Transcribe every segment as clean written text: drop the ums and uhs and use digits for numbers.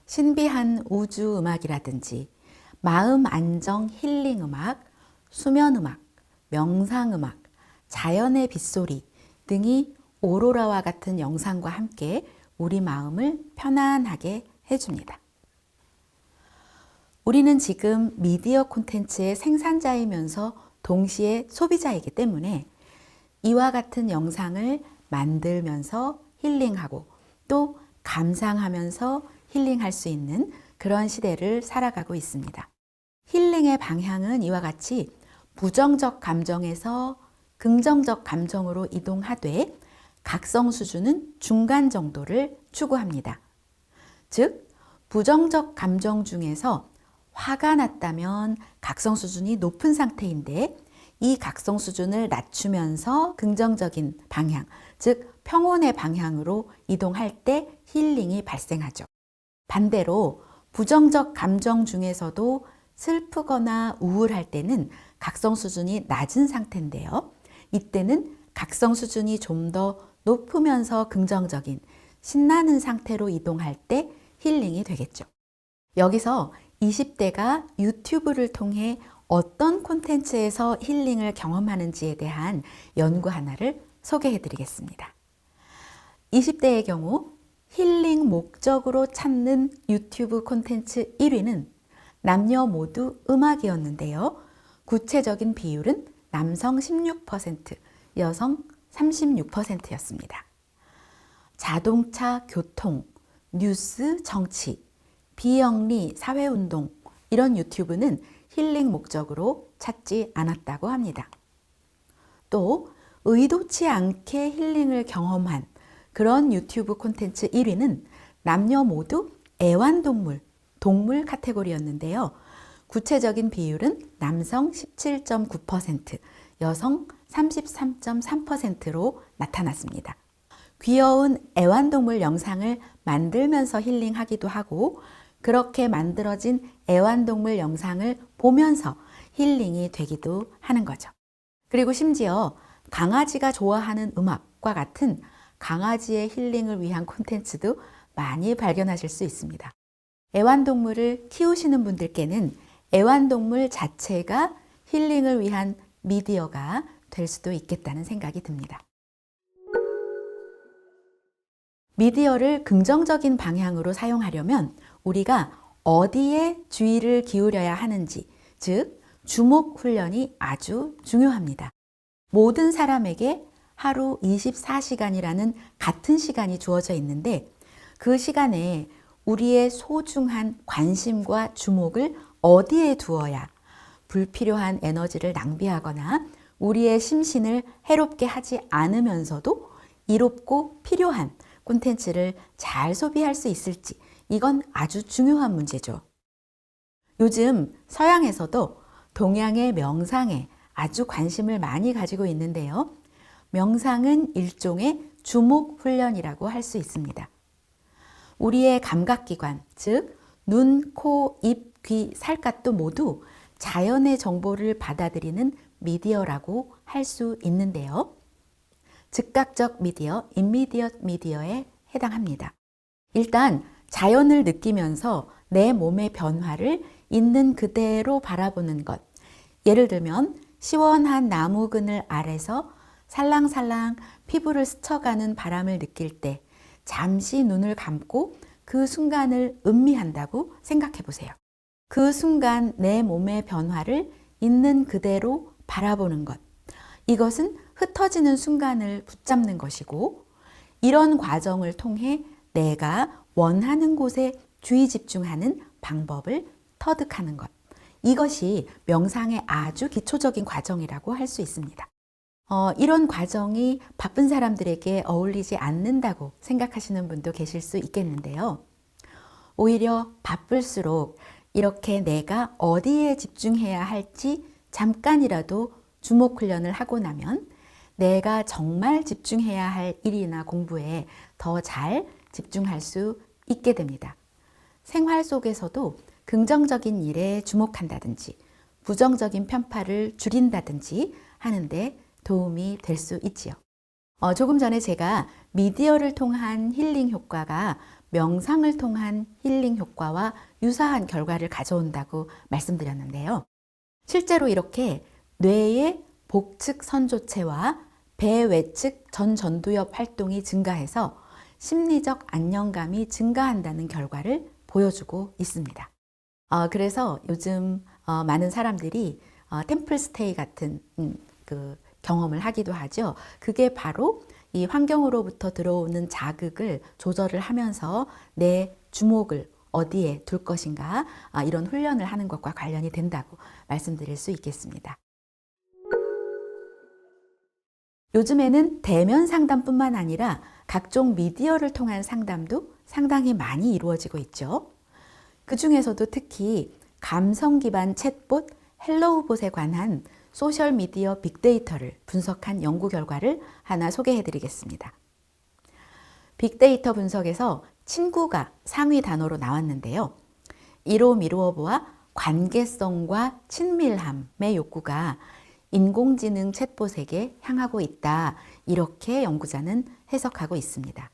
신비한 우주 음악이라든지 마음 안정 힐링 음악, 수면 음악, 명상 음악, 자연의 빗소리 등이 오로라와 같은 영상과 함께 우리 마음을 편안하게 해줍니다. 우리는 지금 미디어 콘텐츠의 생산자이면서 동시에 소비자이기 때문에 이와 같은 영상을 만들면서 힐링하고 또 감상하면서 힐링할 수 있는 그런 시대를 살아가고 있습니다. 힐링의 방향은 이와 같이 부정적 감정에서 긍정적 감정으로 이동하되 각성 수준은 중간 정도를 추구합니다. 즉, 부정적 감정 중에서 화가 났다면 각성 수준이 높은 상태인데 이 각성 수준을 낮추면서 긍정적인 방향, 즉 평온의 방향으로 이동할 때 힐링이 발생하죠. 반대로 부정적 감정 중에서도 슬프거나 우울할 때는 각성 수준이 낮은 상태인데요. 이때는 각성 수준이 좀 더 높으면서 긍정적인 신나는 상태로 이동할 때 힐링이 되겠죠. 여기서 20대가 유튜브를 통해 어떤 콘텐츠에서 힐링을 경험하는지에 대한 연구 하나를 소개해 드리겠습니다. 20대의 경우 힐링 목적으로 찾는 유튜브 콘텐츠 1위는 남녀 모두 음악이었는데요. 구체적인 비율은 남성 16%, 여성 36%였습니다. 자동차, 교통, 뉴스, 정치, 비영리, 사회운동 이런 유튜브는 힐링 목적으로 찾지 않았다고 합니다. 또 의도치 않게 힐링을 경험한 그런 유튜브 콘텐츠 1위는 남녀 모두 애완동물, 동물 카테고리였는데요. 구체적인 비율은 남성 17.9%, 여성 33.3%로 나타났습니다. 귀여운 애완동물 영상을 만들면서 힐링하기도 하고 그렇게 만들어진 애완동물 영상을 보면서 힐링이 되기도 하는 거죠. 그리고 심지어 강아지가 좋아하는 음악과 같은 강아지의 힐링을 위한 콘텐츠도 많이 발견하실 수 있습니다. 애완동물을 키우시는 분들께는 애완동물 자체가 힐링을 위한 미디어가 될 수도 있겠다는 생각이 듭니다. 미디어를 긍정적인 방향으로 사용하려면 우리가 어디에 주의를 기울여야 하는지, 즉 주목 훈련이 아주 중요합니다. 모든 사람에게 하루 24시간이라는 같은 시간이 주어져 있는데 그 시간에 우리의 소중한 관심과 주목을 어디에 두어야 불필요한 에너지를 낭비하거나 우리의 심신을 해롭게 하지 않으면서도 이롭고 필요한 콘텐츠를 잘 소비할 수 있을지 이건 아주 중요한 문제죠. 요즘 서양에서도 동양의 명상에 아주 관심을 많이 가지고 있는데요. 명상은 일종의 주목 훈련이라고 할 수 있습니다. 우리의 감각기관, 즉 눈, 코, 입, 귀, 살갗도 모두 자연의 정보를 받아들이는 미디어라고 할 수 있는데요. 즉각적 미디어, immediate 미디어에 해당합니다. 일단 자연을 느끼면서 내 몸의 변화를 있는 그대로 바라보는 것. 예를 들면 시원한 나무 그늘 아래서 살랑살랑 피부를 스쳐가는 바람을 느낄 때 잠시 눈을 감고 그 순간을 음미한다고 생각해 보세요. 그 순간 내 몸의 변화를 있는 그대로 바라보는 것. 이것은 흩어지는 순간을 붙잡는 것이고 이런 과정을 통해 내가 원하는 곳에 주의 집중하는 방법을 터득하는 것. 이것이 명상의 아주 기초적인 과정이라고 할 수 있습니다. 이런 과정이 바쁜 사람들에게 어울리지 않는다고 생각하시는 분도 계실 수 있겠는데요. 오히려 바쁠수록 이렇게 내가 어디에 집중해야 할지 잠깐이라도 주목 훈련을 하고 나면 내가 정말 집중해야 할 일이나 공부에 더 잘 집중할 수 있게 됩니다. 생활 속에서도 긍정적인 일에 주목한다든지 부정적인 편파를 줄인다든지 하는데 도움이 될 수 있지요. 조금 전에 제가 미디어를 통한 힐링 효과가 명상을 통한 힐링 효과와 유사한 결과를 가져온다고 말씀드렸는데요. 실제로 이렇게 뇌의 복측 선조체와 배외측 전전두엽 활동이 증가해서 심리적 안정감이 증가한다는 결과를 보여주고 있습니다. 그래서 요즘 많은 사람들이 템플스테이 같은 그 경험을 하기도 하죠. 그게 바로 이 환경으로부터 들어오는 자극을 조절을 하면서 내 주목을 어디에 둘 것인가 이런 훈련을 하는 것과 관련이 된다고 말씀드릴 수 있겠습니다. 요즘에는 대면 상담뿐만 아니라 각종 미디어를 통한 상담도 상당히 많이 이루어지고 있죠. 그 중에서도 특히 감성 기반 챗봇 헬로우봇에 관한 소셜미디어 빅데이터를 분석한 연구 결과를 하나 소개해 드리겠습니다. 빅데이터 분석에서 친구가 상위 단어로 나왔는데요. 이로미루어보와 관계성과 친밀함의 욕구가 인공지능 챗봇에게 향하고 있다. 이렇게 연구자는 해석하고 있습니다.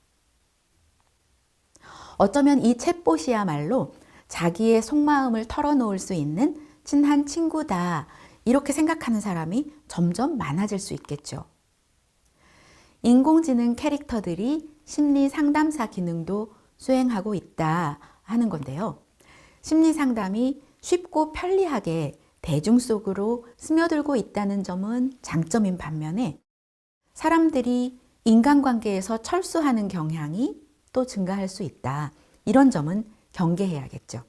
어쩌면 이 챗봇이야말로 자기의 속마음을 털어놓을 수 있는 친한 친구다. 이렇게 생각하는 사람이 점점 많아질 수 있겠죠. 인공지능 캐릭터들이 심리 상담사 기능도 수행하고 있다 하는 건데요. 심리 상담이 쉽고 편리하게 대중 속으로 스며들고 있다는 점은 장점인 반면에 사람들이 인간관계에서 철수하는 경향이 또 증가할 수 있다. 이런 점은 경계해야겠죠.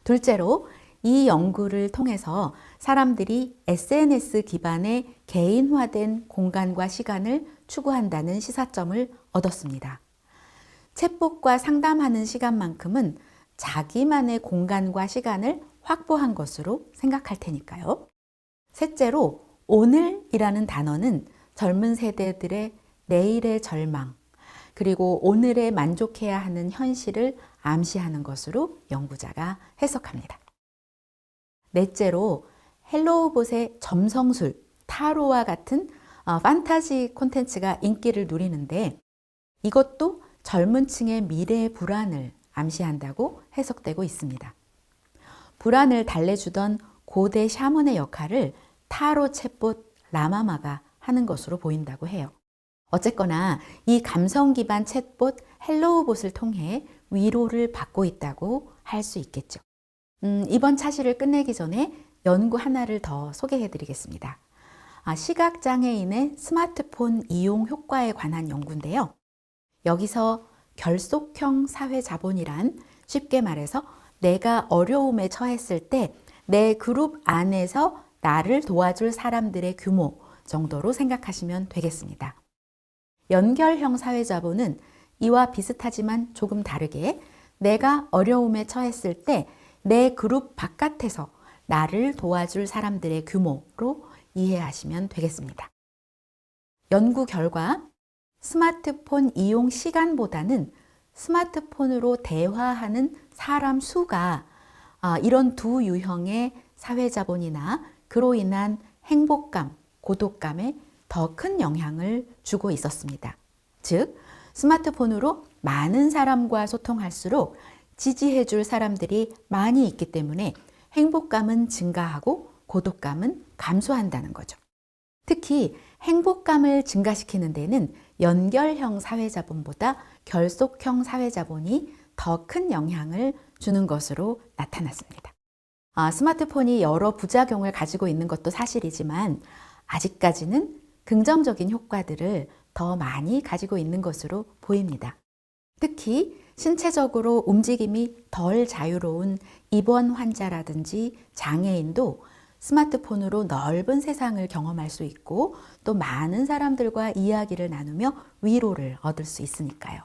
둘째로 이 연구를 통해서 사람들이 SNS 기반의 개인화된 공간과 시간을 추구한다는 시사점을 얻었습니다. 챗봇과 상담하는 시간만큼은 자기만의 공간과 시간을 확보한 것으로 생각할 테니까요. 셋째로 오늘이라는 단어는 젊은 세대들의 내일의 절망, 그리고 오늘에 만족해야 하는 현실을 암시하는 것으로 연구자가 해석합니다. 넷째로 헬로우봇의 점성술, 타로와 같은 판타지 콘텐츠가 인기를 누리는데 이것도 젊은 층의 미래의 불안을 암시한다고 해석되고 있습니다. 불안을 달래주던 고대 샤먼의 역할을 타로 챗봇 라마마가 하는 것으로 보인다고 해요. 어쨌거나 이 감성 기반 챗봇 헬로우봇을 통해 위로를 받고 있다고 할 수 있겠죠. 이번 차시를 끝내기 전에 연구 하나를 더 소개해 드리겠습니다. 시각장애인의 스마트폰 이용 효과에 관한 연구인데요. 여기서 결속형 사회자본이란 쉽게 말해서 내가 어려움에 처했을 때 내 그룹 안에서 나를 도와줄 사람들의 규모 정도로 생각하시면 되겠습니다. 연결형 사회자본은 이와 비슷하지만 조금 다르게 내가 어려움에 처했을 때 내 그룹 바깥에서 나를 도와줄 사람들의 규모로 이해하시면 되겠습니다. 연구 결과 스마트폰 이용 시간보다는 스마트폰으로 대화하는 사람 수가 이런 두 유형의 사회자본이나 그로 인한 행복감, 고독감에 더 큰 영향을 주고 있었습니다. 즉, 스마트폰으로 많은 사람과 소통할수록 지지해 줄 사람들이 많이 있기 때문에 행복감은 증가하고 고독감은 감소한다는 거죠. 특히 행복감을 증가시키는 데는 연결형 사회자본보다 결속형 사회자본이 더 큰 영향을 주는 것으로 나타났습니다. 스마트폰이 여러 부작용을 가지고 있는 것도 사실이지만 아직까지는 긍정적인 효과들을 더 많이 가지고 있는 것으로 보입니다. 특히 신체적으로 움직임이 덜 자유로운 입원 환자라든지 장애인도 스마트폰으로 넓은 세상을 경험할 수 있고 또 많은 사람들과 이야기를 나누며 위로를 얻을 수 있으니까요.